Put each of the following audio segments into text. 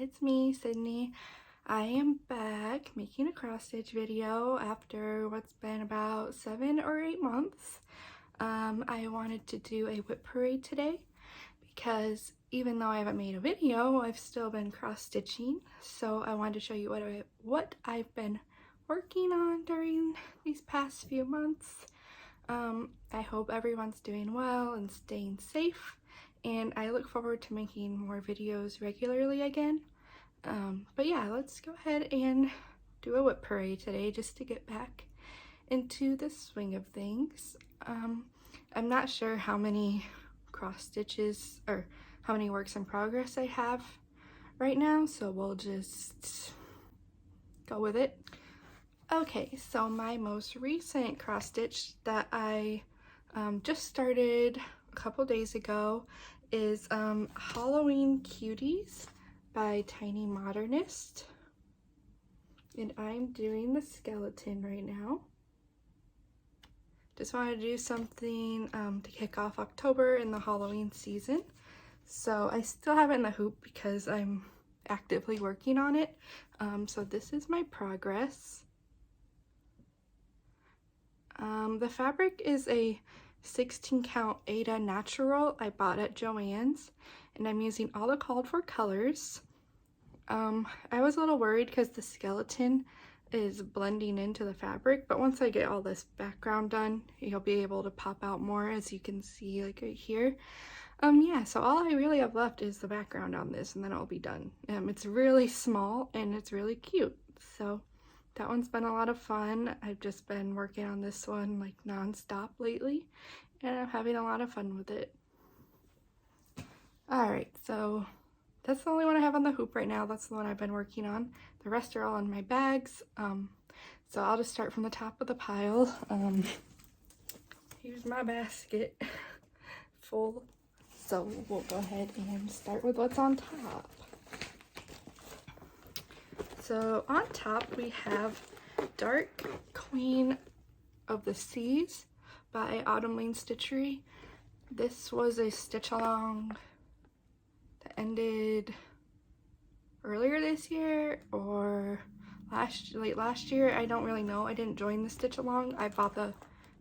it's me, Sydney. I am back making a cross stitch video after what's been about 7 or 8 months. I wanted to do a WIP parade today because even though I haven't made a video, I've still been cross stitching. So I wanted to show you what I've been working on during these past few months. I hope everyone's doing well and staying safe, and I look forward to making more videos regularly again. But yeah, let's go ahead and do a WIP parade today just to get back into the swing of things. I'm not sure how many cross stitches or how many works in progress I have right now, so we'll just go with it. Okay, so my most recent cross stitch that I just started a couple days ago is Halloween Cuties by Tiny Modernist, and I'm doing the skeleton right now. Just wanted to do something to kick off October in the Halloween season. So I still have it in the hoop because I'm actively working on it. So this is my progress. The fabric is a 16 count Aida natural I bought at Joann's, and I'm using all the called for colors. I was a little worried because the skeleton is blending into the fabric, but once I get all this background done, you'll be able to pop out more, as you can see like right here. Yeah, so all I really have left is the background on this, and then I'll be done. It's really small and it's really cute, so that one's been a lot of fun. I've just been working on this one like non-stop lately, and I'm having a lot of fun with it. Alright, so that's the only one I have on the hoop right now. That's the one I've been working on. The rest are all in my bags. So I'll just start from the top of the pile. Here's my basket full. So we'll go ahead and start with what's on top. So on top we have Dark Queen of the Seas by Autumn Lane Stitchery. This was a stitch along that ended earlier this year or late last year. I don't really know. I didn't join the stitch along. I bought the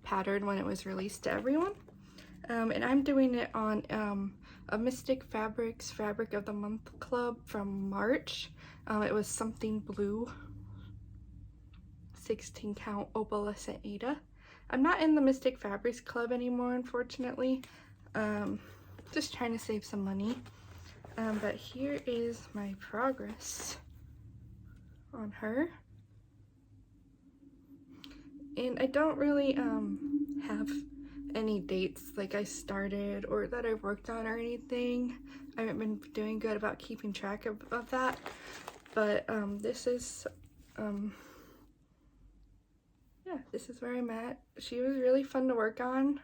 pattern when it was released to everyone. And I'm doing it on a Mystic Fabrics Fabric of the Month Club from March. It was Something Blue 16 count opalescent Aida. I'm not in the Mystic Fabrics Club anymore, unfortunately. Just trying to save some money. But here is my progress on her. And I don't really have any dates like I started or that I've worked on or anything. I haven't been doing good about keeping track of that. But this is yeah, this is where I'm at. She was really fun to work on.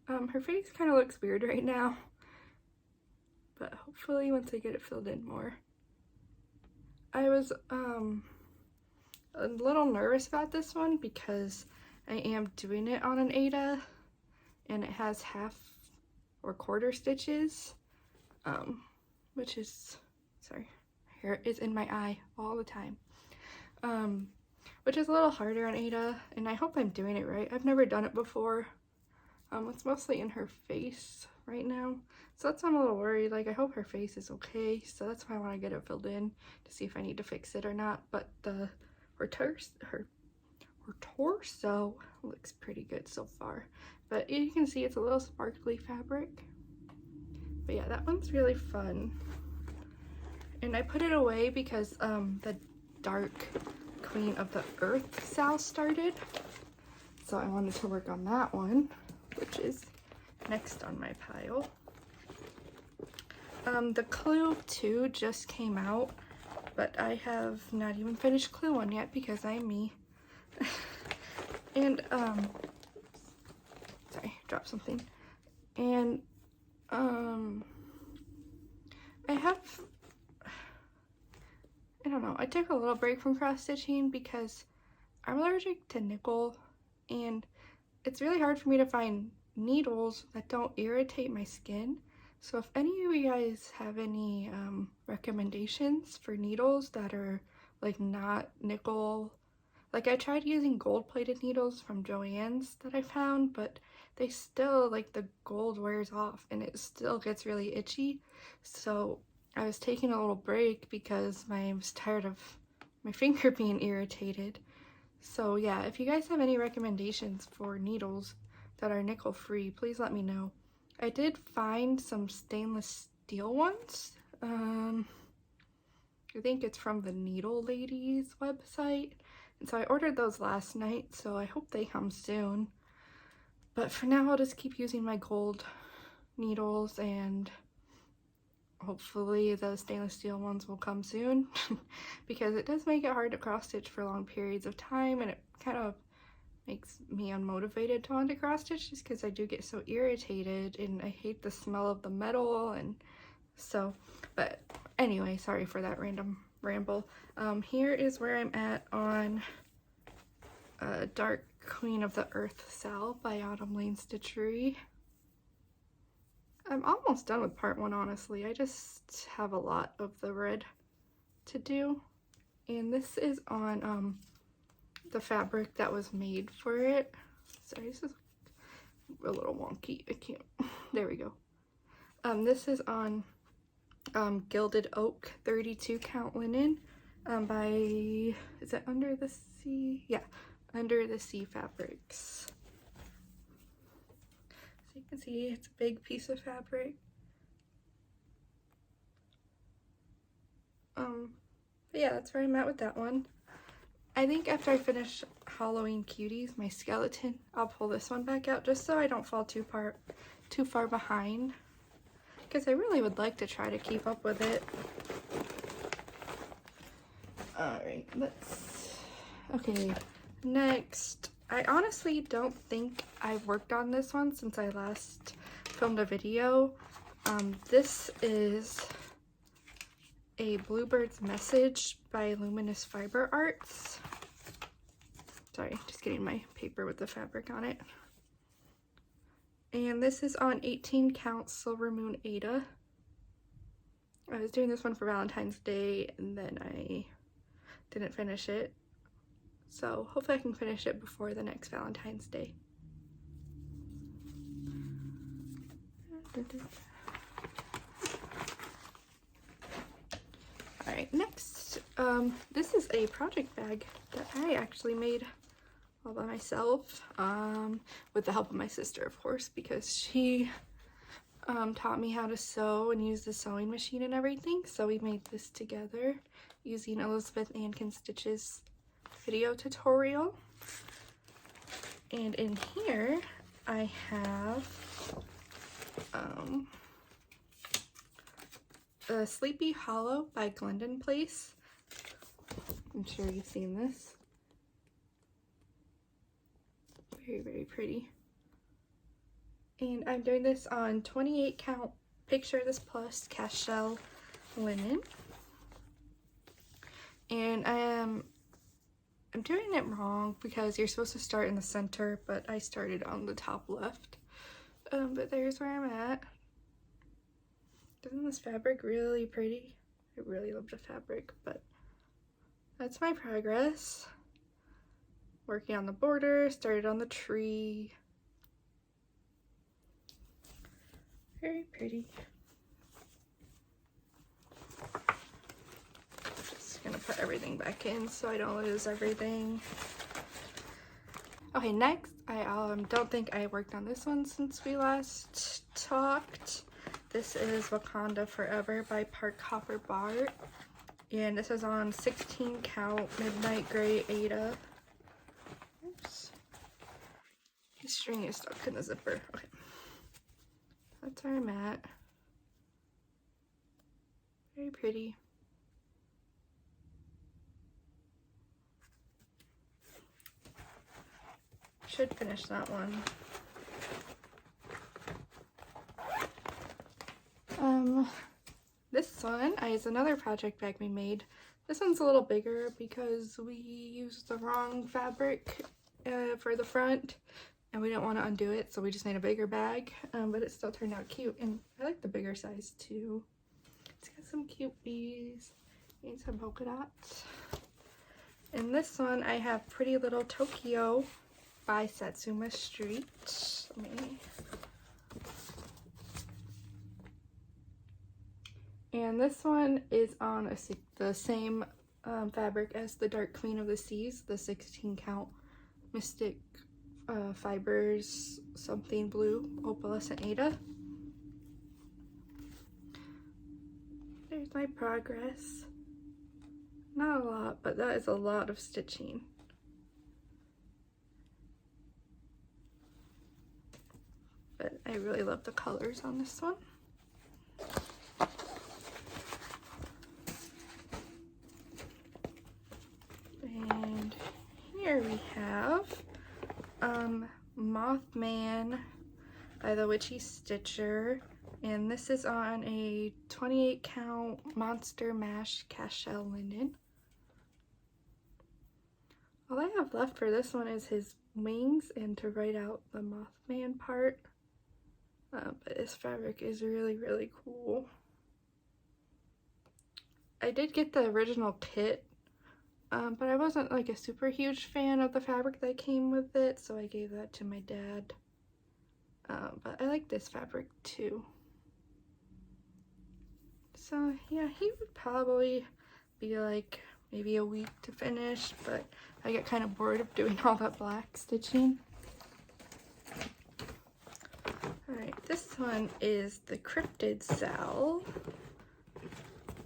Her face kind of looks weird right now, but hopefully once I get it filled in more. I was a little nervous about this one because I am doing it on an Aida and it has half or quarter stitches, which is, sorry, hair is in my eye all the time, which is a little harder on Aida, and I hope I'm doing it right. I've never done it before. It's mostly in her face right now, so that's why I'm a little worried. Like, I hope her face is okay, so that's why I want to get it filled in to see if I need to fix it or not. But her torso looks pretty good so far, but you can see it's a little sparkly fabric. But yeah, that one's really fun, and I put it away because the Dark Queen of the Earth sale started, so I wanted to work on that one, which is next on my pile. The Clue 2 just came out, but I have not even finished Clue 1 yet because I'm me. And sorry, dropped something. And I don't know, I took a little break from cross stitching because I'm allergic to nickel, and it's really hard for me to find needles that don't irritate my skin. So if any of you guys have any recommendations for needles that are like not nickel, like I tried using gold-plated needles from Joann's that I found, but they still, like, the gold wears off and it still gets really itchy. So I was taking a little break because I was tired of my finger being irritated. So yeah, if you guys have any recommendations for needles that are nickel free, please let me know. I did find some stainless steel ones. I think it's from the Needle Ladies website. And so I ordered those last night, so I hope they come soon. But for now, I'll just keep using my gold needles, and hopefully the stainless steel ones will come soon. Because it does make it hard to cross stitch for long periods of time, and it kind of makes me unmotivated to want to cross stitch just because I do get so irritated and I hate the smell of the metal. And so, but anyway, sorry for that random ramble. Here is where I'm at on Dark Queen of the Earth Salve by Autumn Lane Stitchery. I'm almost done with part 1, honestly. I just have a lot of the red to do. And this is on the fabric that was made for it. Sorry, this is a little wonky. I can't. There we go. This is on Gilded Oak 32 count linen by, is it Under the Sea? Yeah, Under the Sea Fabrics. So you can see it's a big piece of fabric. But yeah, that's where I'm at with that one. I think after I finish Halloween Cuties, my skeleton, I'll pull this one back out just so I don't fall too far behind. Because I really would like to try to keep up with it. Alright, okay, next. I honestly don't think I've worked on this one since I last filmed a video. This is a Bluebird's Message by Luminous Fiber Arts. Sorry, just getting my paper with the fabric on it. And this is on 18 count Silver Moon Ada. I was doing this one for Valentine's Day and then I didn't finish it. So hopefully I can finish it before the next Valentine's Day. Alright, next, this is a project bag that I actually made all by myself, with the help of my sister, of course, because she taught me how to sew and use the sewing machine and everything. So we made this together using Elizabeth Ankin Stitch's video tutorial. And in here I have the Sleepy Hollow by Glendon Place. I'm sure you've seen this. Very, very pretty. And I'm doing this on 28 count Picture This Plus cast shell linen. And I'm doing it wrong because you're supposed to start in the center, but I started on the top left. But there's where I'm at. Isn't this fabric really pretty? I really love the fabric, but that's my progress. Working on the border, started on the tree. Very pretty. Just gonna put everything back in so I don't lose everything. Okay, next, I don't think I worked on this one since we last talked. This is Wakanda Forever by Park Hopper Bart. And this is on 16 count Midnight Gray Ada. Oops. The string is stuck in the zipper. Okay. That's where I'm at. Very pretty. Should finish that one. This one is another project bag we made. This one's a little bigger because we used the wrong fabric for the front. and we didn't want to undo it, so we just made a bigger bag, but it still turned out cute, and I like the bigger size too. It's got some cute bees and some polka dots. In this one, I have Pretty Little Tokyo by Satsuma Street. And this one is on the same fabric as the Dark Queen of the Seas, the 16 count Mystic Fibers something blue opalescent Ada. There's my progress. Not a lot, but that is a lot of stitching. But I really love the colors on this one. And here we have Mothman by the Witchy Stitcher, and this is on a 28 count Monster Mash cashel linen. All I have left for this one is his wings and to write out the Mothman part, but this fabric is really cool. I did get the original kit, but I wasn't like a super huge fan of the fabric that came with it, so I gave that to my dad. But I like this fabric too. So yeah, he would probably be like maybe a week to finish, but I get kind of bored of doing all that black stitching. Alright, this one is the Cryptid Sal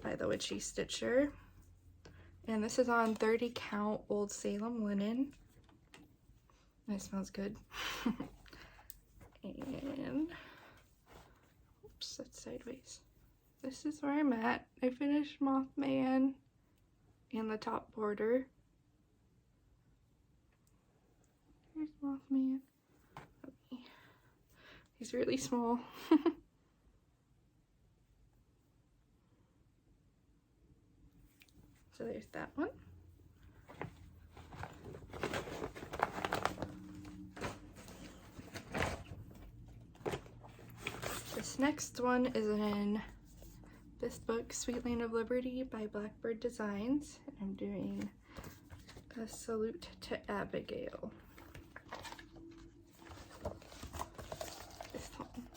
by the Witchy Stitcher. And this is on 30 count Old Salem linen. It smells good. And, oops, that's sideways. This is where I'm at. I finished Mothman and the top border. Here's Mothman. Okay. He's really small. So there's that one. This next one is in this book, Sweet Land of Liberty by Blackbird Designs. And I'm doing a salute to Abigail. This one.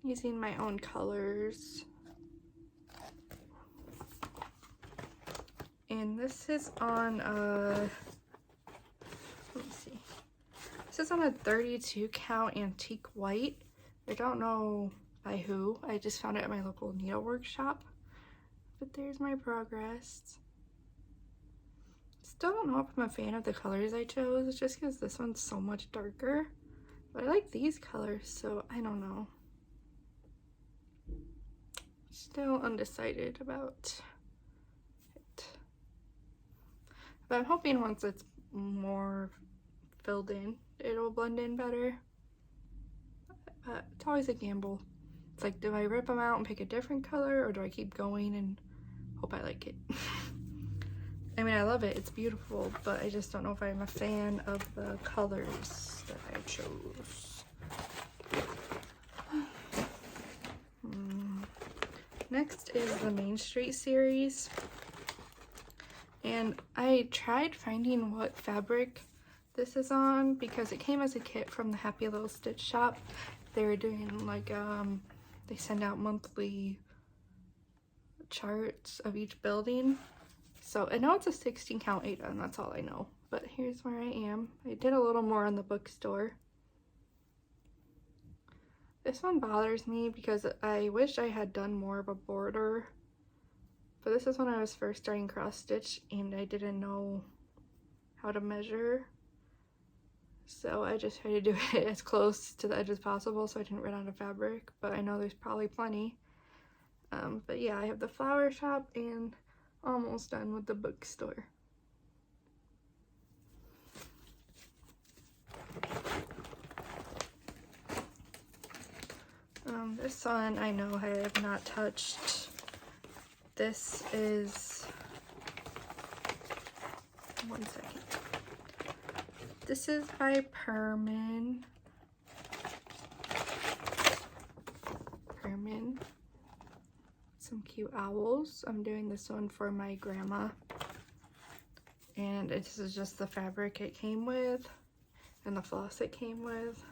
Using my own colors. And this is on let me see. This is on a 32 count antique white. I don't know by who. I just found it at my local needlework shop. But there's my progress. Still don't know if I'm a fan of the colors I chose, just because this one's so much darker. But I like these colors, so I don't know. Still undecided about it. But I'm hoping once it's more filled in, it'll blend in better. But it's always a gamble. It's like, do I rip them out and pick a different color, or do I keep going and hope I like it? I mean, I love it. It's beautiful, but I just don't know if I'm a fan of the colors that I chose. Next is the Main Street series. And I tried finding what fabric this is on because it came as a kit from the Happy Little Stitch shop. They were doing like, they send out monthly charts of each building. So I know it's a 16 count Ada, and that's all I know. But here's where I am. I did a little more on the bookstore. This one bothers me because I wish I had done more of a border. But this is when I was first starting cross stitch and I didn't know how to measure. So I just tried to do it as close to the edge as possible so I didn't run out of fabric. But I know there's probably plenty. But yeah, I have the flower shop and almost done with the bookstore. This one I know I have not touched. This is, one second. This is by Perman. Some cute owls. I'm doing this one for my grandma. And this is just the fabric it came with and the floss it came with.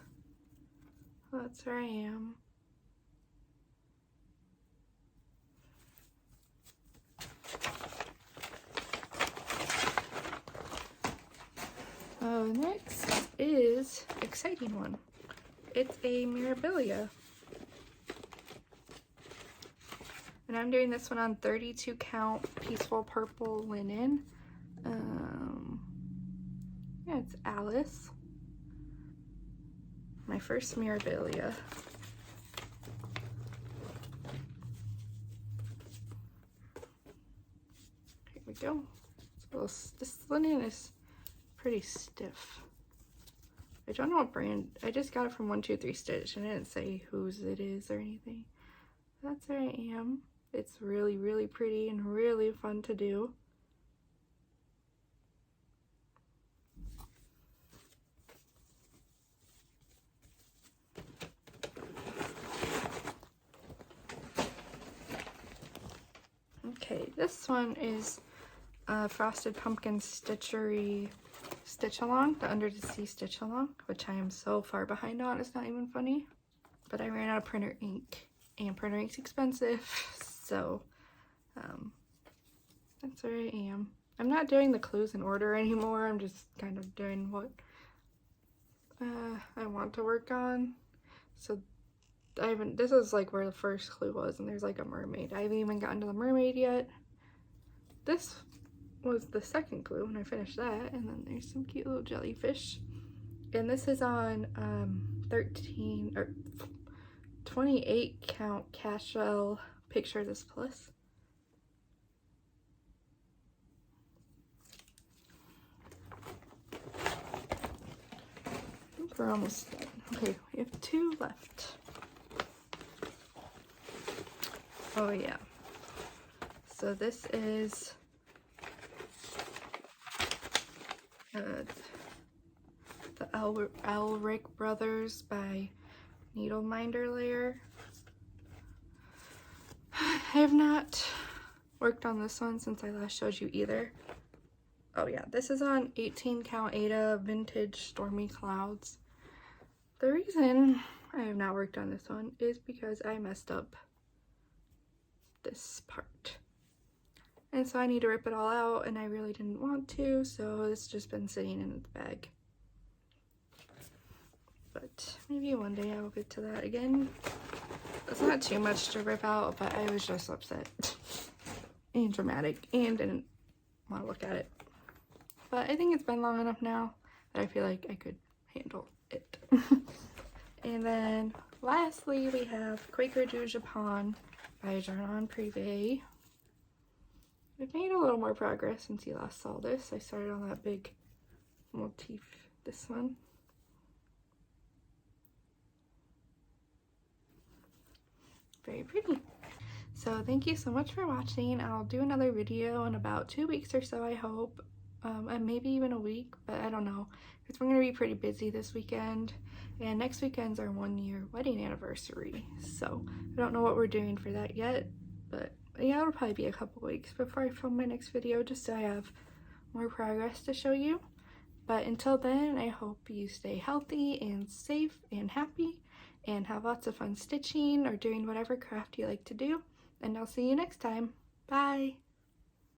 That's where I am. Next is exciting one. It's a Mirabilia. And I'm doing this one on 32 count peaceful purple linen. Yeah, it's Alice. My first Mirabilia. Here we go. So this linen is pretty stiff. I don't know what brand. I just got it from 123 Stitch and it didn't say whose it is or anything. That's where I am. It's really, really pretty and really fun to do. Okay, this one is Frosted Pumpkin Stitchery Stitch Along, the Under the Sea Stitch Along, which I am so far behind on, it's not even funny. But I ran out of printer ink, and printer ink's expensive, so that's where I am. I'm not doing the clues in order anymore, I'm just kind of doing what I want to work on. So this is like where the first clue was, and there's like a mermaid. I haven't even gotten to the mermaid yet. This was the second clue and I finished that, and then there's some cute little jellyfish. And this is on 28 count Cashel Picture This Plus. I think we're almost done. Okay, we have 2 left. Oh yeah. So this is the Elric Brothers by Needleminder Layer. I have not worked on this one since I last showed you either. Oh yeah, this is on 18 count Ada Vintage Stormy Clouds. The reason I have not worked on this one is because I messed up this part. And so I need to rip it all out, and I really didn't want to, so it's just been sitting in the bag. But maybe one day I will get to that again. It's not too much to rip out, but I was just upset and dramatic and didn't want to look at it. But I think it's been long enough now that I feel like I could handle it. And then lastly, we have Quaker du Japon by Jarnon Privé. I've made a little more progress since you last saw this. I started on that big motif, this one. Very pretty. So thank you so much for watching. I'll do another video in about 2 weeks or so, I hope. And maybe even a week, but I don't know. Because we're going to be pretty busy this weekend. And next weekend's our 1-year wedding anniversary. So I don't know what we're doing for that yet. But yeah, it'll probably be a couple weeks before I film my next video, just so I have more progress to show you. But until then, I hope you stay healthy and safe and happy and have lots of fun stitching or doing whatever craft you like to do. And I'll see you next time. Bye!